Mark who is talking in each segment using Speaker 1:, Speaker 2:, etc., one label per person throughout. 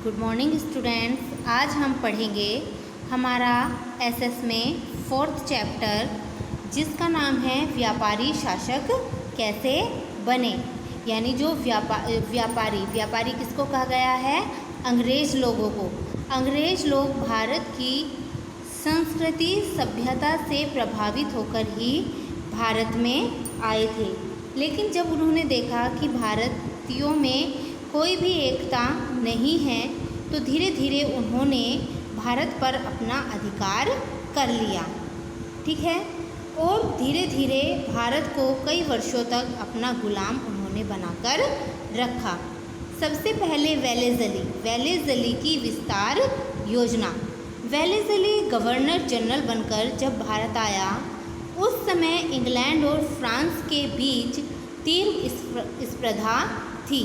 Speaker 1: Good morning students. आज हम पढ़ेंगे हमारा एसएस में 4th चैप्टर जिसका नाम है व्यापारी शासक कैसे बने। यानी जो व्यापारी किसको कहा गया है? अंग्रेज़ लोगों को। अंग्रेज़ लोग भारत की संस्कृति सभ्यता से प्रभावित होकर ही भारत में आए थे, लेकिन जब उन्होंने देखा कि भारतीयों में कोई भी एकता नहीं है तो धीरे धीरे उन्होंने भारत पर अपना अधिकार कर लिया। ठीक है, और धीरे धीरे भारत को कई वर्षों तक अपना गुलाम उन्होंने बनाकर रखा। सबसे पहले वेलेज़ली की विस्तार योजना। वेलेज़ली गवर्नर जनरल बनकर जब भारत आया, उस समय इंग्लैंड और फ्रांस के बीच तीव्र स्पर्धा थी।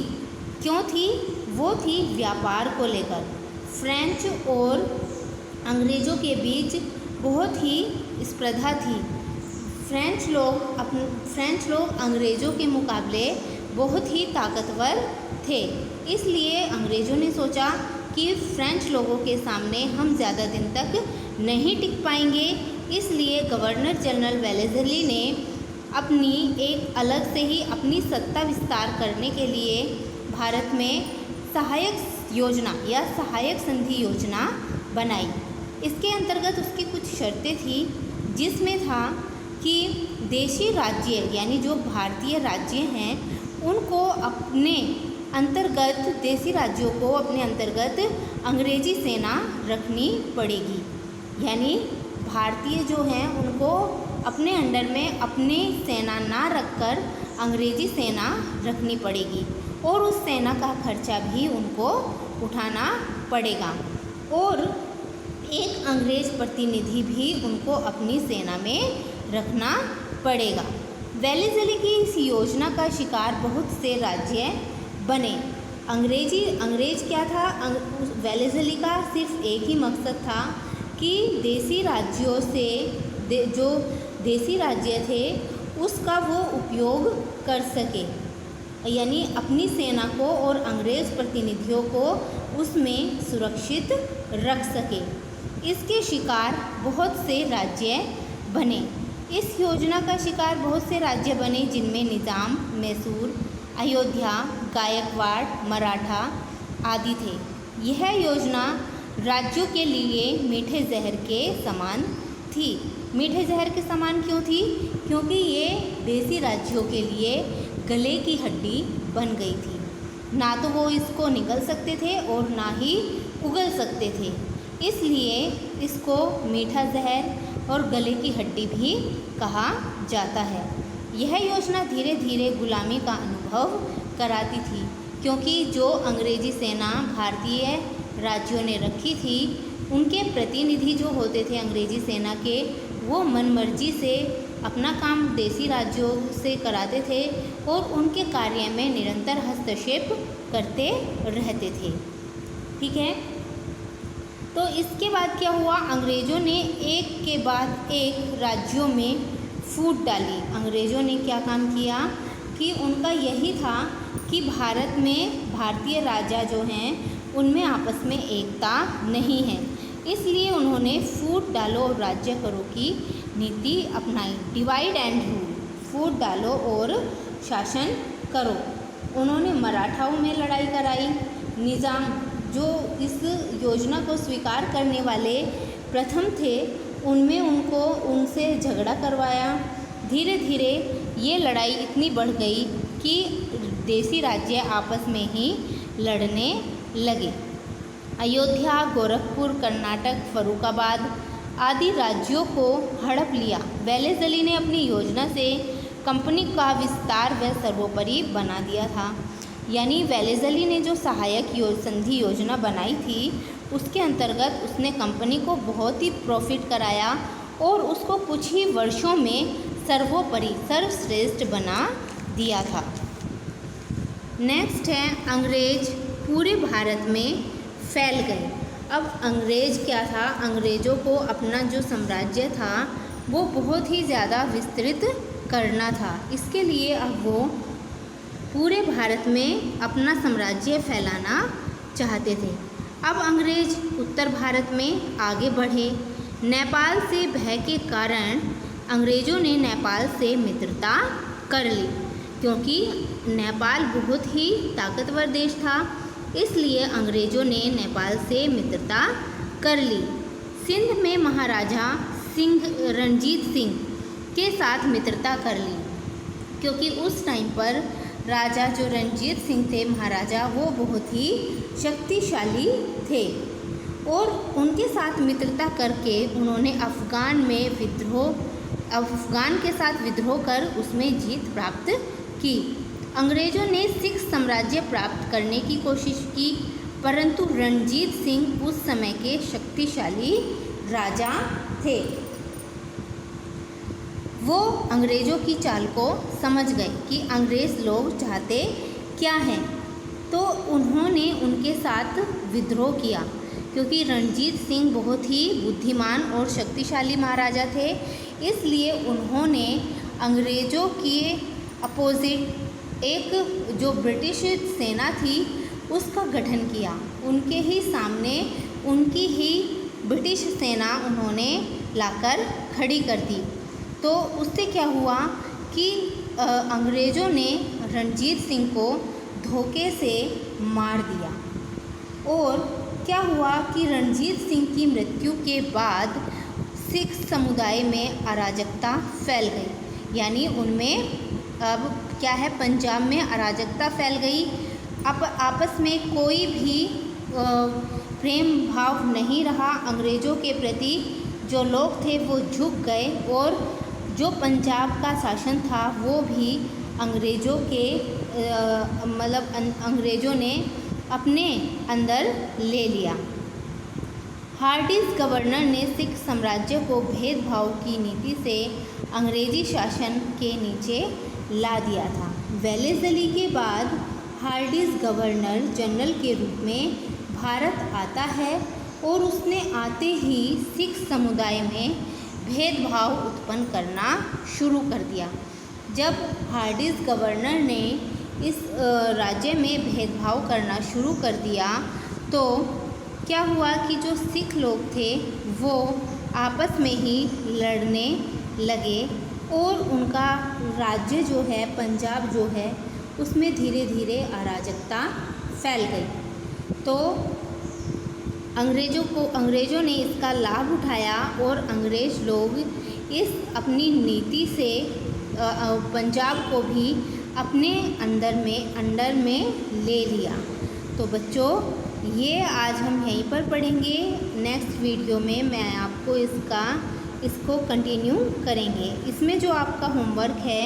Speaker 1: क्यों थी? वो थी व्यापार को लेकर। फ्रेंच और अंग्रेज़ों के बीच बहुत ही स्पर्धा थी। फ्रेंच लोग अंग्रेज़ों के मुकाबले बहुत ही ताकतवर थे। इसलिए अंग्रेज़ों ने सोचा कि फ्रेंच लोगों के सामने हम ज़्यादा दिन तक नहीं टिक पाएंगे। इसलिए गवर्नर जनरल वेलेज़ली ने अपनी एक अलग से ही अपनी सत्ता विस्तार करने के लिए भारत में सहायक योजना या सहायक संधि योजना बनाई। इसके अंतर्गत उसकी कुछ शर्तें थी, जिसमें था कि देशी राज्य यानी जो भारतीय राज्य हैं उनको अपने अंतर्गत देशी राज्यों को अपने अंतर्गत अंग्रेजी सेना रखनी पड़ेगी। यानी भारतीय जो हैं उनको अपने अंडर में अपनी सेना ना रखकर अंग्रेजी सेना रखनी पड़ेगी, और उस सेना का खर्चा भी उनको उठाना पड़ेगा, और एक अंग्रेज़ प्रतिनिधि भी उनको अपनी सेना में रखना पड़ेगा। वेलेज़ली की इस योजना का शिकार बहुत से राज्य बने। अंग्रेज क्या था? वेलेज़ली का सिर्फ एक ही मकसद था कि देशी राज्यों से जो देशी राज्य थे उसका वो उपयोग कर सके, यानी अपनी सेना को और अंग्रेज़ प्रतिनिधियों को उसमें सुरक्षित रख सके। इसके शिकार बहुत से राज्य बने। इस योजना का शिकार बहुत से राज्य बने, जिनमें निज़ाम, मैसूर, अयोध्या, गायकवाड़, मराठा आदि थे। यह योजना राज्यों के लिए मीठे जहर के समान थी। मीठे जहर के समान क्यों थी? क्योंकि ये देशी राज्यों के लिए गले की हड्डी बन गई थी। ना तो वो इसको निगल सकते थे और ना ही उगल सकते थे। इसलिए इसको मीठा जहर और गले की हड्डी भी कहा जाता है। यह योजना धीरे धीरे गुलामी का अनुभव कराती थी, क्योंकि जो अंग्रेज़ी सेना भारतीय राज्यों ने रखी थी, उनके प्रतिनिधि जो होते थे अंग्रेज़ी सेना के, वो मनमर्जी से अपना काम देशी राज्यों से कराते थे और उनके कार्य में निरंतर हस्तक्षेप करते रहते थे। ठीक है, तो इसके बाद क्या हुआ? अंग्रेज़ों ने एक के बाद एक राज्यों में फूट डाली। अंग्रेज़ों ने क्या काम किया कि उनका यही था कि भारत में भारतीय राजा जो हैं उनमें आपस में एकता नहीं है। इसलिए उन्होंने फूट डालो और राज्य करो की नीति अपनाई। डिवाइड एंड रूल, फूट डालो और शासन करो। उन्होंने मराठाओं में लड़ाई कराई। निज़ाम जो इस योजना को स्वीकार करने वाले प्रथम थे, उनसे झगड़ा करवाया। धीरे धीरे ये लड़ाई इतनी बढ़ गई कि देशी राज्य आपस में ही लड़ने लगे। अयोध्या, गोरखपुर, कर्नाटक, फर्रुखाबाद आदि राज्यों को हड़प लिया। वेलेज़ली ने अपनी योजना से कंपनी का विस्तार व सर्वोपरि बना दिया था। यानी वेलेज़ली ने जो सहायक संधि योजना बनाई थी, उसके अंतर्गत उसने कंपनी को बहुत ही प्रॉफिट कराया और उसको कुछ ही वर्षों में सर्वोपरि सर्वश्रेष्ठ बना दिया था। नेक्स्ट है अंग्रेज पूरे भारत में फैल गए। अब अंग्रेज़ क्या था? अंग्रेज़ों को अपना जो साम्राज्य था वो बहुत ही ज़्यादा विस्तृत करना था। इसके लिए अब वो पूरे भारत में अपना साम्राज्य फैलाना चाहते थे। अब अंग्रेज उत्तर भारत में आगे बढ़े। नेपाल से भय के कारण अंग्रेज़ों ने नेपाल से मित्रता कर ली, क्योंकि नेपाल बहुत ही ताकतवर देश था, इसलिए अंग्रेज़ों ने नेपाल से मित्रता कर ली। सिंध में महाराजा रणजीत सिंह के साथ मित्रता कर ली, क्योंकि उस टाइम पर राजा जो रणजीत सिंह थे महाराजा, वो बहुत ही शक्तिशाली थे और उनके साथ मित्रता करके उन्होंने अफ़गान के साथ विद्रोह कर उसमें जीत प्राप्त की। अंग्रेज़ों ने सिख साम्राज्य प्राप्त करने की कोशिश की, परंतु रणजीत सिंह उस समय के शक्तिशाली राजा थे। वो अंग्रेज़ों की चाल को समझ गए कि अंग्रेज़ लोग चाहते क्या हैं, तो उन्होंने उनके साथ विद्रोह किया। क्योंकि रणजीत सिंह बहुत ही बुद्धिमान और शक्तिशाली महाराजा थे, इसलिए उन्होंने अंग्रेज़ों के अपोजिट एक जो ब्रिटिश सेना थी उसका गठन किया। उनके ही सामने उनकी ही ब्रिटिश सेना उन्होंने लाकर खड़ी कर दी। तो उससे क्या हुआ कि अंग्रेज़ों ने रणजीत सिंह को धोखे से मार दिया। और क्या हुआ कि रणजीत सिंह की मृत्यु के बाद सिख समुदाय में अराजकता फैल गई, यानी उनमें अब क्या है, पंजाब में अराजकता फैल गई। अब आपस में कोई भी प्रेम भाव नहीं रहा अंग्रेज़ों के प्रति। जो लोग थे वो झुक गए और जो पंजाब का शासन था वो भी अंग्रेज़ों के अंग्रेज़ों ने अपने अंदर ले लिया। हार्डिंज गवर्नर ने सिख साम्राज्य को भेदभाव की नीति से अंग्रेज़ी शासन के नीचे ला दिया था। वेलेस्ली के बाद हार्डिंज गवर्नर जनरल के रूप में भारत आता है और उसने आते ही सिख समुदाय में भेदभाव उत्पन्न करना शुरू कर दिया। जब हार्डिंज गवर्नर ने इस राज्य में भेदभाव करना शुरू कर दिया तो क्या हुआ कि जो सिख लोग थे वो आपस में ही लड़ने लगे और उनका राज्य जो है, पंजाब जो है, उसमें धीरे धीरे अराजकता फैल गई। तो अंग्रेज़ों ने इसका लाभ उठाया और अंग्रेज़ लोग इस अपनी नीति से पंजाब को भी अपने अंडर में ले लिया। तो बच्चों, ये आज हम यहीं पर पढ़ेंगे। नेक्स्ट वीडियो में मैं आपको इसको कंटिन्यू करेंगे। इसमें जो आपका होमवर्क है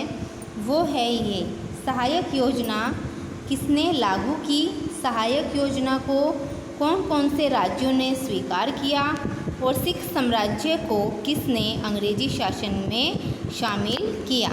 Speaker 1: वो है ये, सहायक योजना किसने लागू की, सहायक योजना को कौन कौन से राज्यों ने स्वीकार किया और सिख साम्राज्य को किसने अंग्रेजी शासन में शामिल किया।